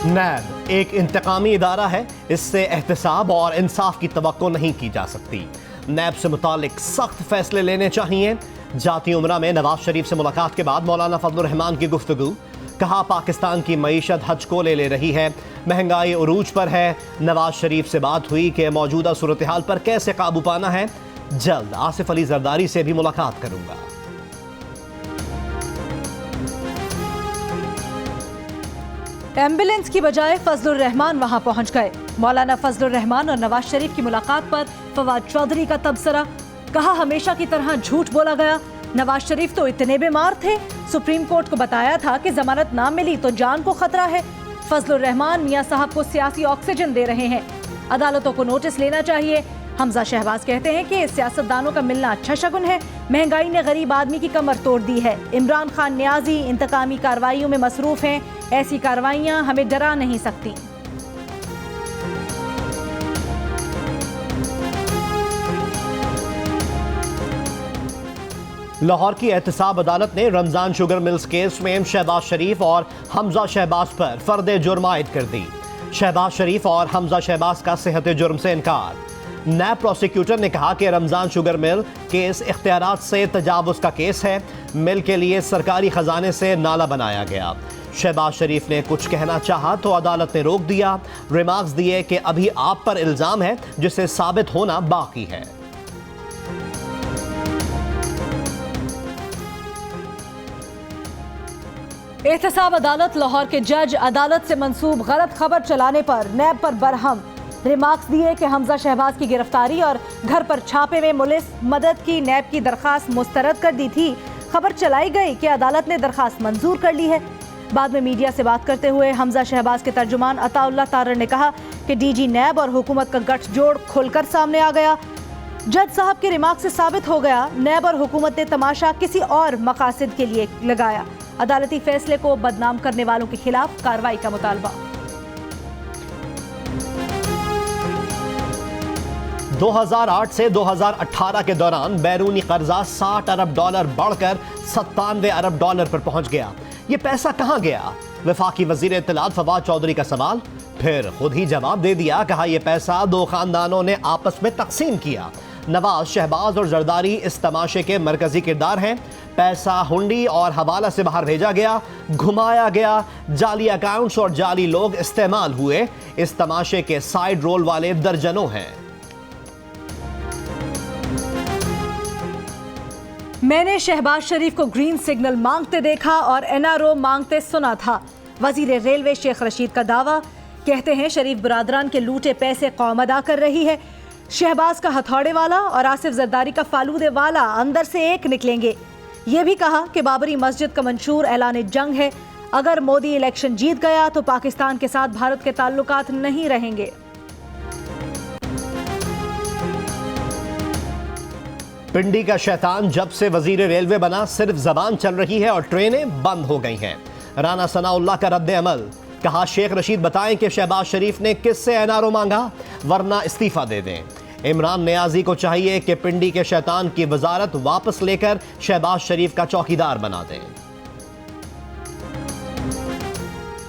नैब एक इंतकामी इदारा है, इससे एहतसाब और इंसाफ की तवक्को नहीं की जा सकती। नैब से मुतालिक सख्त फैसले लेने चाहिए। जाती उमरा में नवाज शरीफ से मुलाकात के बाद मौलाना फजलुर रहमान की गुफ्तगू। कहा पाकिस्तान की मईशत हचकोले ले रही है, महंगाई उरूज पर है। नवाज शरीफ से बात हुई कि मौजूदा सूरत हाल पर कैसे काबू पाना है। जल्द आसिफ अली जरदारी से भी मुलाकात करूंगा। एम्बुलेंस की बजाय फजलुर रहमान वहां पहुंच गए। मौलाना फजलुर रहमान और नवाज शरीफ की मुलाकात पर फवाद चौधरी का तबसरा। कहा हमेशा की तरह झूठ बोला गया। नवाज शरीफ तो इतने बीमार थे, सुप्रीम कोर्ट को बताया था कि जमानत ना मिली तो जान को खतरा है। फजलुर रहमान मियां साहब को सियासी ऑक्सीजन दे रहे हैं, अदालतों को नोटिस लेना चाहिए। हमजा शहबाज कहते हैं कि सियासतदानों का मिलना अच्छा शगुन है। महंगाई ने गरीब आदमी की कमर तोड़ दी है। इमरान खान न्याजी इंतकामी कार्रवाइयों में मसरूफ हैं। ऐसी कार्रवाइयां हमें डरा नहीं सकती। लाहौर की एहतसाब अदालत ने रमजान शुगर मिल्स केस में शहबाज शरीफ और हमजा शहबाज पर फर्द जुर्म आयद कर दी। शहबाज शरीफ और हमजा शहबाज का सेहत जुर्म से इनकार। नैब प्रोसिक्यूटर ने कहा कि रमजान शुगर मिल केस इख्तियारात से तजावुज का केस है। मिल के लिए सरकारी खजाने से नाला बनाया गया। शहबाज शरीफ ने कुछ कहना चाहा तो अदालत ने रोक दिया। रिमार्क्स दिए कि अभी आप पर इल्जाम है जिसे साबित होना बाकी है। एहतसाब अदालत लाहौर के जज अदालत से मंसूब गलत खबर चलाने पर नैब पर बरहम। रिमार्क्स दिए कि हमजा शहबाज की गिरफ्तारी और घर पर छापे में पुलिस मदद की नैब की दरखास्त मुस्तरद कर दी थी। खबर चलाई गई कि अदालत ने दरखास्त मंजूर कर ली है। बाद में मीडिया से बात करते हुए हमजा शहबाज के तर्जुमान अताउल्लाह तारर ने कहा कि डीजी नैब और हुकूमत का गठजोड़ खुलकर सामने आ गया। जज साहब के रिमार्क से साबित हो गया नैब और हुकूमत ने तमाशा किसी और मकासद के लिए लगाया। अदालती फैसले को बदनाम करने वालों के खिलाफ कार्रवाई का मुतालबा। 2008 से 2018 के दौरान बैरूनी कर्जा 60 अरब डॉलर बढ़कर 97 अरब डॉलर पर पहुंच गया। ये पैसा कहां गया? वफाकी वजीर इत्तलात फवाद चौधरी का सवाल। फिर खुद ही जवाब दे दिया। कहा यह पैसा दो खानदानों ने आपस में तकसीम किया। नवाज, शहबाज और जरदारी इस तमाशे के मरकजी किरदार हैं। पैसा हुंडी और हवाला से बाहर भेजा गया, घुमाया गया, जाली अकाउंट्स और जाली लोग इस्तेमाल हुए। इस तमाशे के साइड रोल वाले दर्जनों हैं। मैंने शहबाज शरीफ को ग्रीन सिग्नल मांगते देखा और एनआरओ मांगते सुना था। वजीर रेलवे शेख रशीद का दावा। कहते हैं शरीफ बरादरान के लूटे पैसे कौम अदा कर रही है। शहबाज का हथौड़े वाला और आसिफ जरदारी का फालूदे वाला अंदर से एक निकलेंगे। ये भी कहा कि बाबरी मस्जिद का मंशूर ऐलान जंग है। अगर मोदी इलेक्शन जीत गया तो पाकिस्तान के साथ भारत के ताल्लुकात नहीं रहेंगे। पिंडी का शैतान जब से वजीर रेलवे बना सिर्फ जबान चल रही है और ट्रेनें बंद हो गई हैं। राना सनाउल्लाह का रद्द अमल। कहा शेख रशीद बताएं कि शहबाज शरीफ ने किससे एनआरओ मांगा, वरना इस्तीफा दे दें। इमरान नियाजी को चाहिए कि पिंडी के शैतान की वजारत वापस लेकर शहबाज शरीफ का चौकीदार बना दें।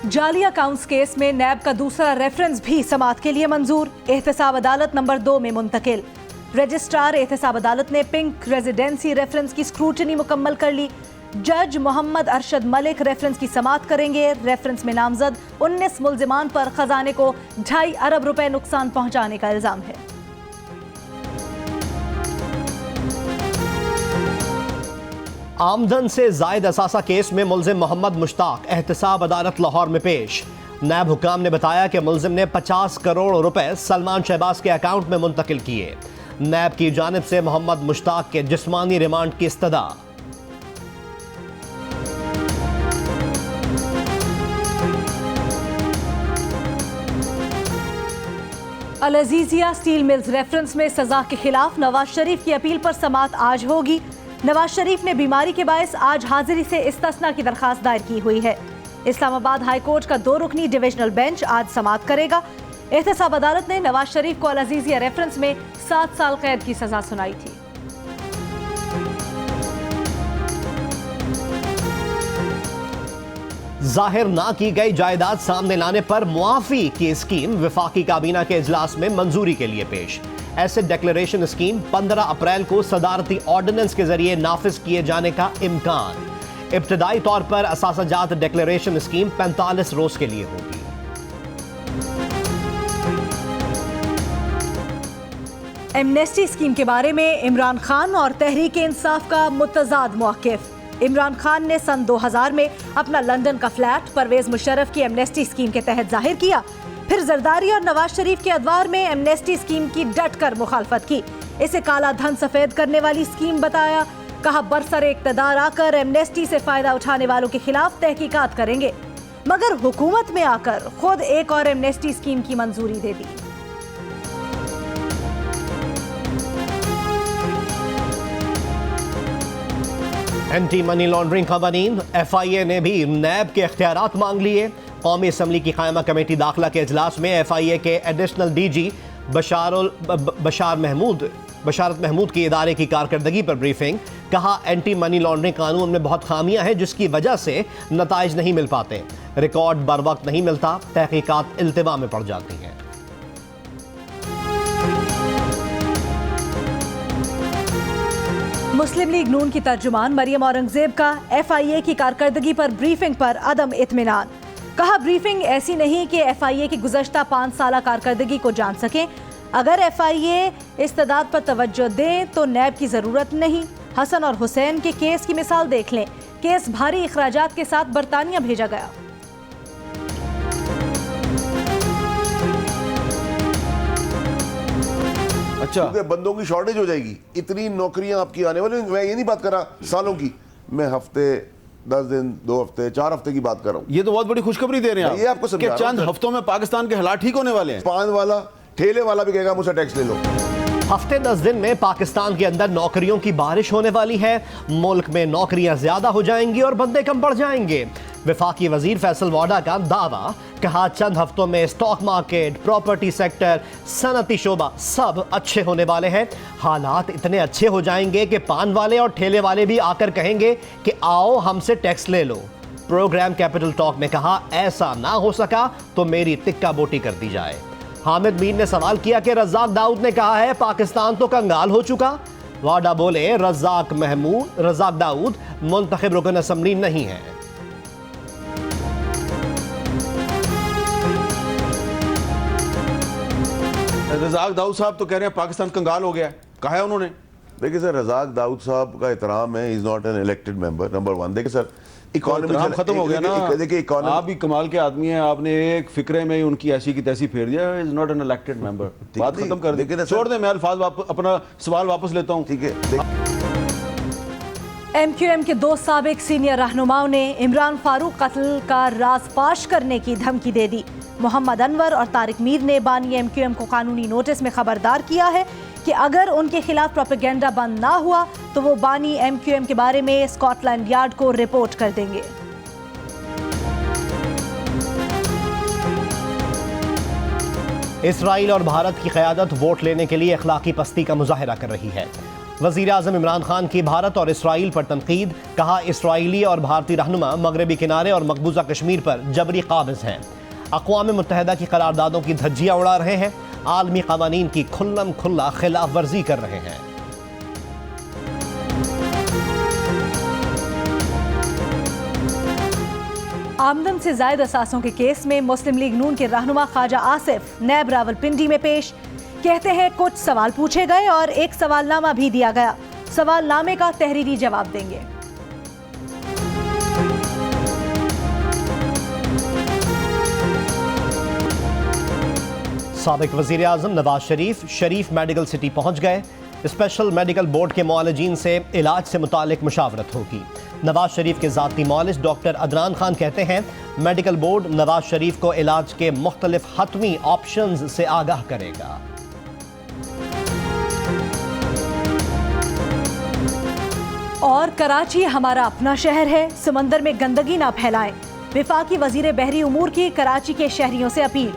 जाली अकाउंट्स केस में नैब का दूसरा रेफरेंस भी समाअत के लिए मंजूर। एहतसाब अदालत नंबर 2 में मुंतकिल। रजिस्ट्रार एहतसाब अदालत ने पिंक रेजिडेंसी रेफरेंस की स्क्रूटनी मुकम्मल कर ली। जज मोहम्मद अरशद मलिक रेफरेंस की समाअत करेंगे। रेफरेंस में नामजद 19 मुल्जिमान पर खजाने को 2.5 अरब रुपए नुकसान पहुंचाने का इल्जाम है। आमदन से जायद असासा केस में मुल्जिम मोहम्मद मुश्ताक एहतसाब अदालत लाहौर में पेश। नैब हुकाम ने बताया कि मुल्जिम ने 50 करोड़ रुपए सलमान शहबाज के अकाउंट में मुंतकिल किए। नैब की जानिब से मोहम्मद मुश्ताक के जिस्मानी रिमांड की इस्तदा। अल अजीजिया स्टील मिल्स रेफरेंस में सजा के खिलाफ नवाज शरीफ की अपील पर समाअत आज होगी। नवाज शरीफ ने बीमारी के बायस आज हाजिरी से इस्तिस्ना की दरखास्त दायर की हुई है। इस्लामाबाद हाई कोर्ट का 2 रुकनी डिविजनल बेंच आज समाअत करेगा। एहतसाब अदालत ने नवाज शरीफ को अल अजीजिया रेफरेंस में 7 साल कैद की सजा सुनाई थी। जाहिर ना की गई जायदाद सामने लाने पर मुआफी की स्कीम वफाकी काबीना के इजलास में मंजूरी के लिए पेश। एसेट डिक्लेरेशन स्कीम 15 अप्रैल को सदारती ऑर्डिनेंस के जरिए नाफिज किए जाने का इम्कान। इब्तदाई तौर पर असासाजात डिक्लेरेशन स्कीम 45 रोज के लिए होगी। एमनेस्टी स्कीम के बारे में इमरान खान और तहरीक इंसाफ का मुतजाद मौक़िफ़। इमरान खान ने सन 2000 में अपना लंदन का फ्लैट परवेज मुशर्रफ की एमनेस्टी स्कीम के तहत जाहिर किया। फिर जरदारी और नवाज शरीफ के अदवार में एमनेस्टी स्कीम की डट कर मुखालफत की। इसे काला धन सफेद करने वाली स्कीम बताया। कहा बरसर इक़्तिदार आकर एमनेस्टी से फायदा उठाने वालों के खिलाफ तहकीकात करेंगे, मगर हुकूमत में आकर खुद एक और एमनेस्टी स्कीम की मंजूरी दे दी। एंटी मनी लॉन्ड्रिंग कवानीन। FIA ने भी नैब के इख्तियारात मांग लिए। कौमी असम्बली की कायमा कमेटी दाखिला के इजलास में FIA के एडिशनल DG बशारत महमूद की इदारे की कारकर्दगी पर ब्रीफिंग। कहा एंटी मनी लॉन्ड्रिंग कानून में बहुत खामियां हैं जिसकी वजह से नताइज नहीं मिल पाते, रिकॉर्ड बर वक्त नहीं मिलता, तहकीकात इल्तिवा में पड़ जाती हैं। मुस्लिम लीग नून की तर्जुमान मरियम औरंगजेब का FIA की कारकर्दगी पर ब्रीफिंग पर अदम इत्मीनान। कहा ब्रीफिंग ऐसी नहीं कि FIA की गुज़श्ता 5 साला कारकर्दगी को जान सकें। अगर FIA इस्तेदाद पर तवज्जो दें तो नैब की ज़रूरत नहीं। हसन और हुसैन के केस की मिसाल देख लें। केस भारी इखराजात के साथ बरतानिया भेजा गया। अच्छा, बंदों की शॉर्टेज हो जाएगी, इतनी नौकरियां आपकी आने वाली। मैं ये नहीं बात कर रहा सालों की, मैं हफ्ते 10 दिन 2 हफ्ते 4 हफ्ते की बात कर रहा हूँ। ये तो बहुत बड़ी खुशखबरी दे रहे हैं ये आपको कि चंद हफ्तों में पाकिस्तान के हालात ठीक होने वाले हैं। पान वाला ठेले वाला भी कहेगा मुझसे टैक्स ले लो। हफ्ते 10 दिन में पाकिस्तान के अंदर नौकरियों की बारिश होने वाली है। मुल्क में नौकरियां ज्यादा हो जाएंगी और बंदे कम पड़ जाएंगे। वफाकी वजीर फैसल वाडा का दावा। कहा चंद हफ्तों में स्टॉक मार्केट, प्रॉपर्टी सेक्टर, सनती शोबा सब अच्छे होने वाले हैं। हालात इतने अच्छे हो जाएंगे कि पान वाले और ठेले वाले भी आकर कहेंगे कि आओ हमसे टैक्स ले लो। प्रोग्राम कैपिटल टॉक में कहा ऐसा ना हो सका तो मेरी तिक्का बोटी कर दी जाए। हामिद मीर ने सवाल किया कि रज़ाक दाऊद ने कहा है पाकिस्तान तो कंगाल हो चुका। वाडा बोले रज़ाक दाऊद मुंतखब रुकन असम्बली नहीं है। रज़ाक दाऊद साहब तो कह रहे हैं पाकिस्तान कंगाल हो गया है। कहा है उन्होंने। देखिए सर, रज़ाक दाऊद साहब का एहतराम है, is not an elected member, number 1। देखिए सर, इकोनॉमी खत्म हो गया ना। देखिए आप भी कमाल के आदमी हैं, आपने एक फिक्रे में उनकी ऐसी की तैसी फेर दिया। Is not an elected member. बात खत्म कर दें, छोड़ दें। मैं अपना सवाल वापस लेता हूँ। ठीक है। MQM के 2 साबिक सीनियर रहनुमाओं ने इमरान फारूक कत्ल का राज फाश करने की धमकी दे दी। मोहम्मद अनवर और तारिक मीर ने बानी MQM को कानूनी नोटिस में खबरदार किया है कि अगर उनके खिलाफ प्रोपेगेंडा बंद ना हुआ तो वो बानी MQM के बारे में स्कॉटलैंड यार्ड को रिपोर्ट कर देंगे। इसराइल और भारत की क़यादत वोट लेने के लिए अखलाकी पस्ती का मुजाहरा कर रही है। वज़ीर आज़म इमरान खान की भारत और इसराइल पर तनकीद। कहा इसराइली और भारतीय रहनुमा मगरबी किनारे और मकबूजा कश्मीर पर जबरी काबिज़ हैं। अक़वाम मुत्तहिदा की करारदादों की धज्जियाँ उड़ा रहे हैं। आलमी क़वानीन की खुल्लम खुल्ला खिलाफ वर्जी कर रहे हैं। आमदन से जायद असासों के केस में मुस्लिम लीग नून के रहनुमा ख्वाजा आसिफ नैब रावलपिंडी में पेश। कहते हैं कुछ सवाल पूछे गए और एक सवालनामा भी दिया गया। सवालनामे का तहरीरी जवाब देंगे। साबिक वज़ीर आज़म नवाज शरीफ मेडिकल सिटी पहुंच गए। स्पेशल मेडिकल बोर्ड के मुआलिजीन से इलाज से मुतालिक मुशावरत होगी। नवाज शरीफ के ज़ाती मुआलिज डॉक्टर अदनान खान कहते हैं मेडिकल बोर्ड नवाज शरीफ को इलाज के मुख्तलिफ हतमी ऑप्शंस से आगाह करेगा। और कराची हमारा अपना शहर है, समंदर में गंदगी ना फैलाएं। वफाकी वजीर बहरी उमूर की कराची के शहरियों से अपील।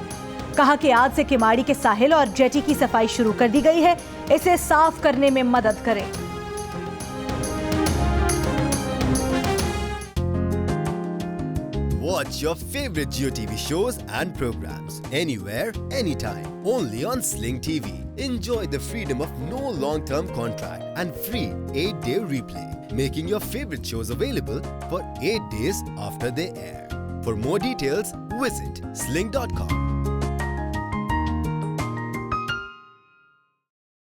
कहा कि आज से किमाड़ी के साहिल और जेटी की सफाई शुरू कर दी गई है, इसे साफ करने में मदद करें। वो Watch your favorite Jio TV shows and programs anywhere, anytime. Only on Sling TV. Enjoy the freedom of no long-term contract and free 8-day replay, making your favorite shows available for 8 days after they air. For more details, visit sling.com.